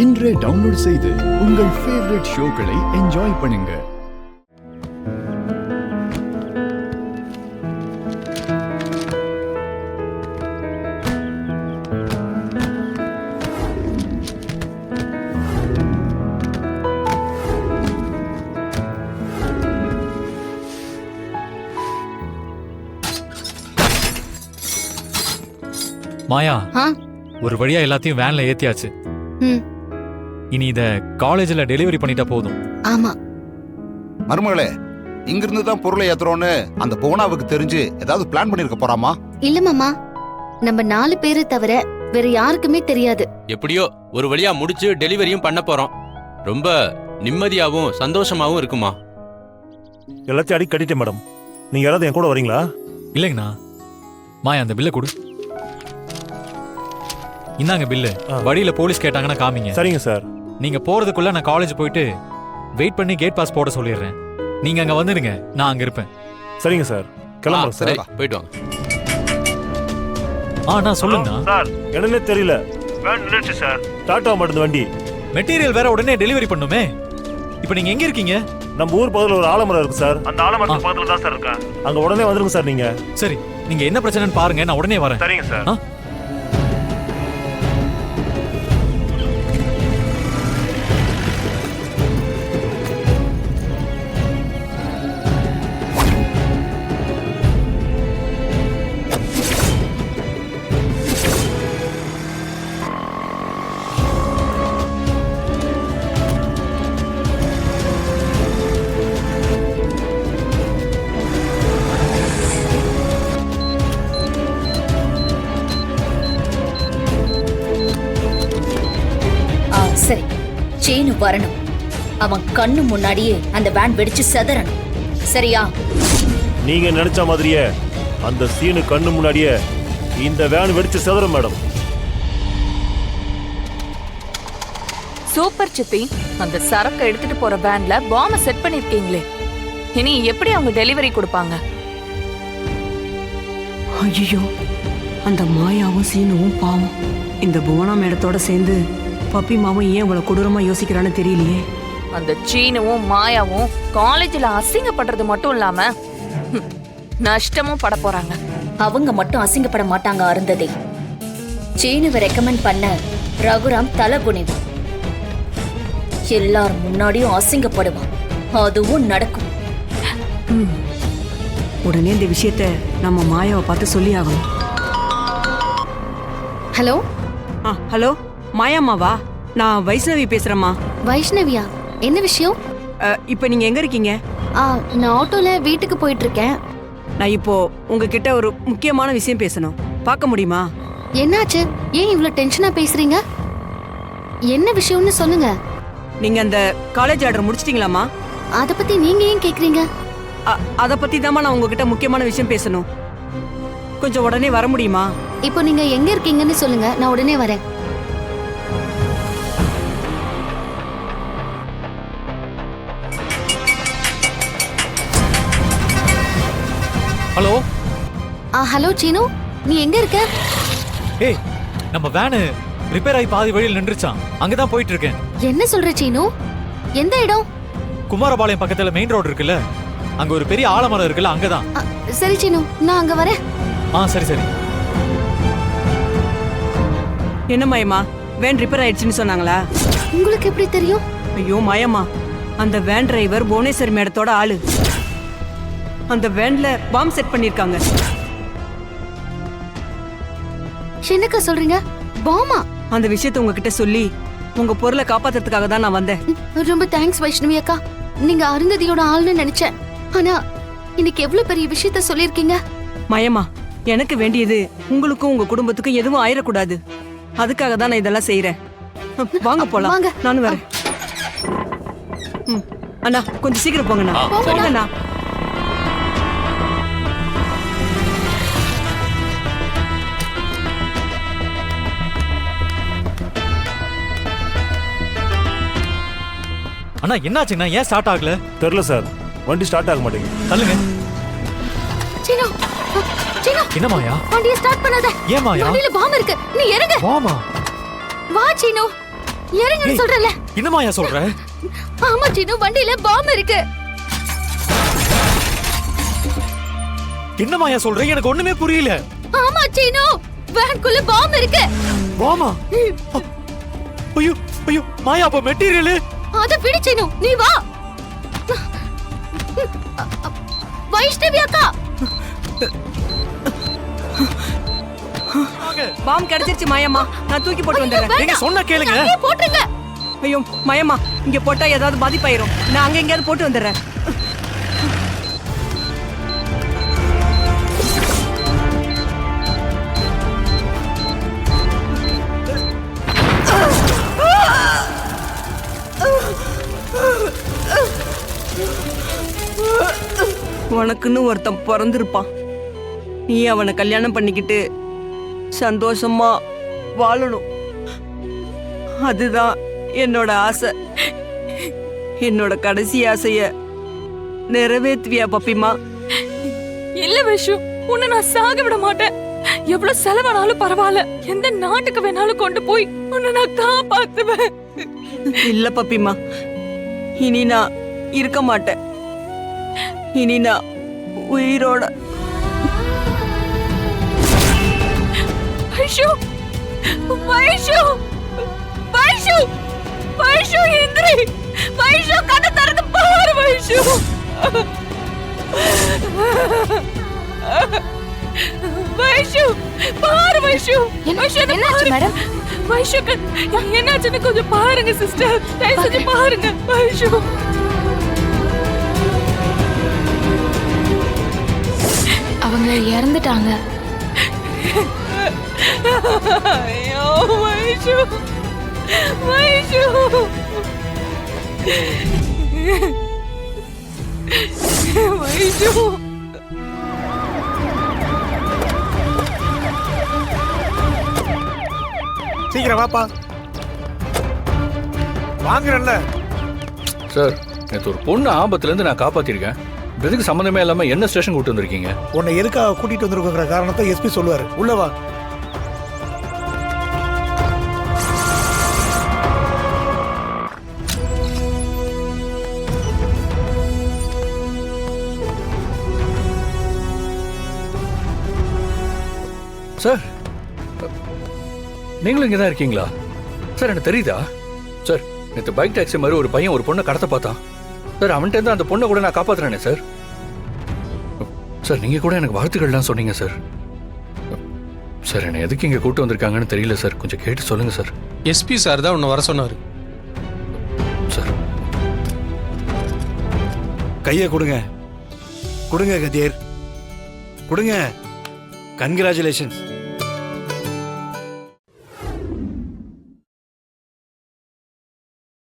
இன்றே டவுன்லோட் செய்து உங்கள் ஃபேவரட் ஷோக்களை என்ஜாய் பண்ணுங்க. மாயா, ஒரு வழியா எல்லாத்தையும் வேன்ல ஏத்தியாச்சு. இனி இத காலேஜ்ல டெலிவரி பண்ணிட்டா போதும். ஆமா மருமகளே, இங்கிருந்து தான் பொருளை ஏத்துறோன்னு அந்த புவனாவுக்கு தெரிஞ்சு ஏதாவது பிளான் பண்ணிருக்க போறாமா? இல்ல மாமா, நம்ம 4 பேரை தவிர வேற யாருக்குமே தெரியாது. எப்படியோ ஒரு வழியா முடிச்சு டெலிவரியும் பண்ண போறோம். ரொம்ப நிம்மதியாவும் சந்தோஷமாவும் இருக்குமா? எல்லாத்தையும் அடி கட்டிட்டேன் மேடம். நீங்க யாராவது என் கூட வரீங்களா? இல்லைங்கண்ணா. மாயா, அந்த பில்லை கொடு. இந்தாங்க பில்லு. வழியில போலீஸ் கேட்டாங்கன்னா காமிங்க. சரிங்க சார். நீங்க போறதுக்குள்ள நான் காலேஜ் போயிட்டு வெயிட் பண்ணி கேட் பாஸ் போட சொல்லிடுறேன். நீங்க அங்க வந்துடுங்க, நான் அங்க இருப்பேன். சரிங்க சார், கிளம்புறேன் சரி, சார். போயிட்டு வாங்க. நான் சொல்லுங்க சார். என்னன்னே தெரியல, வேன் நின்னுச்சு சார். டாடா மாட்டுது வண்டி. மெட்டீரியல் வேற உடனே டெலிவரி பண்ணுமே. இப்போ நீங்க எங்க இருக்கீங்க? நம்ம ஊர் பக்கத்துல ஒரு ஆலமரம் இருக்கு சார். அந்த ஆலமரத்து பக்கத்துல தான் சார் இருக்கேன். அங்க உடனே வந்துருங்க சார் நீங்க. சரி, நீங்க என்ன பிரச்சனைன்னு பாருங்க, நான் உடனே வரேன். சரிங்க சார். சரி, சீனு வரணும். அவன் கண்ணு முன்னாடியே அந்த வேன் வெடிச்சு செதறணும். சரியா? நீங்க நினைச்ச மாதிரியே அந்த சீனு கண்ணு முன்னாடியே இந்த வேன் வெடிச்சு செதறும் மேடம். சூப்பர் சித்தி. அந்த சரக்கு எடுத்துட்டு போற வேன்ல பாம்ப செட் பண்ணிருக்கீங்களே, இனி எப்படி அவங்க டெலிவரி கொடுப்பாங்க? ஐயோ, அந்த மாயாவும் சீனுவும் பாவம். இந்த புவனா மேடத்தோட சேர்ந்து பப்பி மாவும் ஏன் இவ்வளவு கொடூரமா யோசிக்கிறான்னு தெரியலையே. அந்த சீனுவும் மாயாவும் காலேஜ்ல அசிங்கப்படுறது மட்டும் இல்லாம நஷ்டமும் பட போறாங்க. அவங்க மட்டும் அசிங்கப்பட மாட்டாங்க அருந்ததி. சீனுவை ரெக்கமெண்ட் பண்ண ரகுராம் தலகுனிவு. எல்லாரும் முன்னாடியும் அசிங்கப்படுவான். அதுவும் நடக்கும். உடனே இந்த விஷயத்த நம்ம மாயாவை பார்த்து சொல்லி ஆகணும். ஹலோ. ஹலோ மாயாமாவா? நான் வைஷ்ணவி பேசுறேம்மா. வைஷ்ணவியா? என்ன விஷயம்? இப்போ நீங்க எங்க இருக்கீங்க? நான் ஆட்டோல வீட்டுக்கு போயிட்டு இருக்கேன். நான் இப்போ உங்ககிட்ட ஒரு முக்கியமான விஷயம் பேசணும். பார்க்க முடியுமா? என்னாச்சு? ஏன் இவ்வளவு டென்ஷனா பேசுறீங்க? என்ன விஷயம்னு சொல்லுங்க. நீங்க அந்த காலேஜ் ஆர்டர் முடிச்சிட்டீங்களாமா? அத பத்தி நீங்க ஏன் கேக்குறீங்க? அத பத்தி தான் நான் உங்ககிட்ட முக்கியமான விஷயம் பேசணும். கொஞ்சம் உடனே வர முடியுமா? இப்போ நீங்க எங்க இருக்கீங்கன்னு சொல்லுங்க, நான் உடனே வரேன். ஹலோ. ஹலோ சீனு, நீ எங்க இருக்க? ஏய், நம்ம வேன் ரிப்பேர் ஆகி பாதி வழியில் நின்றுச்சான். அங்கதான் போயிட்டு இருக்கேன். என்ன சொல்ற சீனு? எந்த இடம்? குமாரபாளையம் பக்கத்துல மெயின் ரோடு இருக்குல்ல, அங்க ஒரு பெரிய ஆலமரம் இருக்குல்ல, அங்கதான். சரி சீனு, நான் அங்க வரேன். சரி சரி. என்ன மாயம்மா, வேன் ரிப்பேர் ஆயிடுச்சுன்னு சொன்னாங்களா? உங்களுக்கு எப்படி தெரியும்? ஐயோ மாயம்மா, அந்த வேன் டிரைவர் புவனேஸ்வர் மேடத்தோட ஆளு. அந்த வேன்ல பாம் செட் பண்ணிருக்காங்க. என்னக்கா சொல்றீங்க? பாமா? அந்த விஷயத்தை உங்ககிட்ட சொல்லி உங்க பொருளை காப்பாத்துறதுக்காக தான் நான் வந்தேன். ரொம்ப தேங்க்ஸ் வைஷ்ணவி அக்கா. நீங்க அருந்ததியோட ஆள்னு நினைச்சேன். ஆனா இன்னைக்கு எவ்வளவு பெரிய விஷயத்த சொல்லிருக்கீங்க. மயமா, எனக்கு வேண்டியது உங்களுக்கும் உங்க குடும்பத்துக்கும் எதுவும் ஆயிடக்கூடாது. அதுக்காக தான் நான் இதெல்லாம் செய்யறேன். வாங்க போலாம். வாங்க. நானும் வரேன். அண்ணா கொஞ்சம் சீக்கிரம் போங்கண்ணா. போங்கண்ணா. அண்ணா என்னாச்சுண்ணா? ஏன் ஸ்டார்ட் ஆகல? தெரியல சார், வண்டி ஸ்டார்ட் ஆக மாட்டேங்குது. தள்ளுங்க. சீனு, சீனு. என்ன மாயா? வண்டியை ஸ்டார்ட் பண்ணாத. ஏன் மாயா? வண்டியில பாம் இருக்கு. நீ இறங்கு. பாமா? வா சீனு. இறங்குன்னு சொல்றல. என்னமாயா சொல்ற? ஆமா சீனு, வண்டியில பாம் இருக்கு. என்னமாயா சொல்ற? எனக்கு ஒண்ணுமே புரியல. ஆமா சீனு, வேன்குள்ள பாம் இருக்கு. வாமா. ஐயோ ஐயோ மாயா, அப்ப மெட்டீரியல் அத பிடி சீனு, நீ வா. வைஷ்ணவி அக்கா, பாம் கிடைச்சிருச்சு மாயம்மா, நான் தூக்கி போட்டு வந்துடுறேன். நீங்க சொன்ன கேளுங்க. அங்கேயே போட்டுருங்க. ஐயோ மாயம்மா, இங்க போட்டா ஏதாவது பாதிப்பாயிரும். நான் அங்க எங்கேயாவது போட்டு வந்துடுறேன். உனக்குன்னு ஒருத்தன் பிறந்திருப்பான். நீ அவனை கல்யாணம் பண்ணிக்கிட்டு சந்தோஷமா வாழணும். அதுதான் என்னோட ஆசை. என்னோட கடைசி ஆசைய நிறைவேற்றுவியா பப்பிமா? இல்ல வைஷு, உன்னை நான் சாக விட மாட்டேன். எவ்வளவு செலவானாலும் பரவாயில்ல, எந்த நாட்டுக்கு வேணாலும் கொண்டு போய் உன்னை நான் காப்பாத்துவேன். இல்ல பப்பிமா, இனி நான் இருக்க மாட்டேன். இனி நான் உயிரோட. வைஷு, வைஷு, வைஷு, வைஷு இந்திரி, வைஷு கண்ணை திறந்து பாரு வைஷு. வைஷு பாரு வைஷு. என்னாச்சு மேடம்? வைஷு என்னாச்சுன்னு கொஞ்சம் பாருங்க சிஸ்டர், தயவு செஞ்சு பாருங்க வைஷு. அவங்க இறந்துட்டாங்க. ஐயோ வைஷு, வைஷு. வைஷு சீக்கிரம் வாப்பா, வாங்குறல்ல. சார், நேற்று ஒரு பொண்ணு ஆபத்துல இருந்து நான் காப்பாத்திருக்கேன். இதுக்கு சம்மந்தமே இல்லாம என்ன ஸ்டேஷன் கூட்டு வந்திருக்கீங்க? உன்னை எதுக்காக கூட்டிட்டு வந்திருக்கிற காரணத்தை எஸ்பி சொல்லுவாரு. உள்ள வா. சார், நீங்களும் இங்கே தான் இருக்கீங்களா? சார், எனக்கு தெரியுதா? சார், நேற்று பைக் டாக்ஸி மாதிரி ஒரு பையன் ஒரு பொண்ணை கடத்த பார்த்தான். சார், அவன்கிட்ட இருந்து அந்த பொண்ணை கூட நான் காப்பாத்துறேனே சார். சார், நீங்க கூட எனக்கு வாழ்த்துக்கள்லாம் சொன்னீங்க சார். சார், என்னை எதுக்கு இங்கே கூட்டு வந்திருக்காங்கன்னு தெரியல சார். கொஞ்சம் கேட்டு சொல்லுங்க சார். எஸ்பி சார் தான் உன்னை வர சொன்னாரு. சார், கையை கொடுங்க, கொடுங்க கதிர், கொடுங்க. கன்கிராச்சுலேஷன்ஸ்.